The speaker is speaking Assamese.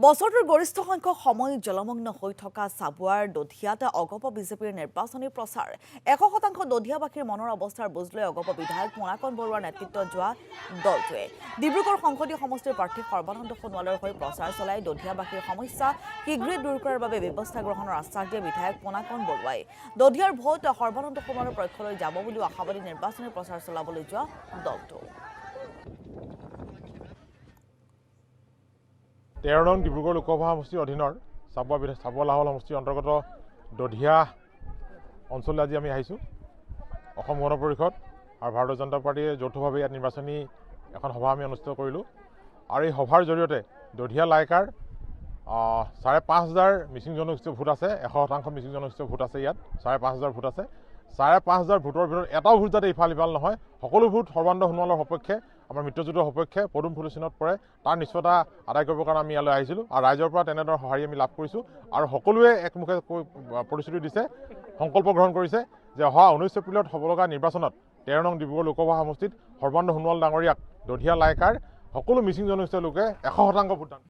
বছৰটোৰ গৰিষ্ঠ সংখ্যক সময় জলমগ্ন হৈ থকা চাবুৱাৰ দধিয়াত অগপ বিজেপিৰ নিৰ্বাচনী প্ৰচাৰ ১০০% দধিয়াবাসীৰ মনৰ অৱস্থাৰ বুজ লৈ অগপ বিধায়ক মোনাকণ বৰুৱাৰ নেতৃত্বত যোৱা দলটোৱে ডিব্ৰুগড় সংসদীয় সমষ্টিৰ প্ৰাৰ্থী সৰ্বানন্দ সোণোৱালৰ হৈ প্ৰচাৰ চলাই দধিয়াবাসীৰ সমস্যা শীঘ্ৰে দূৰ কৰাৰ বাবে ব্যৱস্থা গ্ৰহণৰ আশ্বাস দিয়ে বিধায়ক মোনাকণ বৰুৱাই দধিয়াৰ ভোট সৰ্বানন্দ সোণোৱালৰ পক্ষলৈ যাব বুলিও আশাবাদী নিৰ্বাচনী প্ৰচাৰ চলাবলৈ যোৱা দলটো ১৩ নং ডিব্ৰুগড় লোকসভা সমষ্টিৰ অধীনৰ চাবুৱা লাহোৱাল সমষ্টিৰ অন্তৰ্গত দধিয়া অঞ্চললৈ আজি আমি আহিছোঁ। অসম গণ পৰিষদ আৰু ভাৰতীয় জনতা পাৰ্টীয়ে যৌথভাৱে ইয়াত নিৰ্বাচনী এখন সভা আমি অনুষ্ঠিত কৰিলোঁ আৰু এই সভাৰ জৰিয়তে দধিয়া লাইকাৰ ৫,৫০০ মিচিং জনগোষ্ঠীয় ভোট আছে। ১০০% মিচিং জনগোষ্ঠীয় ভোট আছে। ইয়াত ৫,৫০০ ভোট আছে। ৫,৫০০ ভোটৰ ভিতৰত এটাও ভোট যাতে ইফাল সিফাল নহয়, সকলো ভোট সৰ্বানন্দ সোণোৱালৰ সপক্ষে, আমাৰ মিত্ৰজোঁটৰ সপক্ষে পদুম ফুল চিহ্নত পৰে, তাৰ নিশ্চয়তা আদায় কৰিবৰ কাৰণে আমি ইয়ালৈ আহিছিলোঁ আৰু ৰাইজৰ পৰা তেনেধৰণৰ সঁহাৰি আমি লাভ কৰিছোঁ আৰু সকলোৱে একমুখে প্ৰতিশ্ৰুতি দিছে, সংকল্প গ্ৰহণ কৰিছে যে অহা ১৯ এপ্ৰিলত হ'ব লগা নিৰ্বাচনত ১৩ নং ডিব্ৰুগড় লোকসভা সমষ্টিত সৰ্বানন্দ সোণোৱাল ডাঙৰীয়াক দধিয়া লাইকাৰ সকলো মিচিং জনগোষ্ঠীয় লোকে ১০০% ভোটদান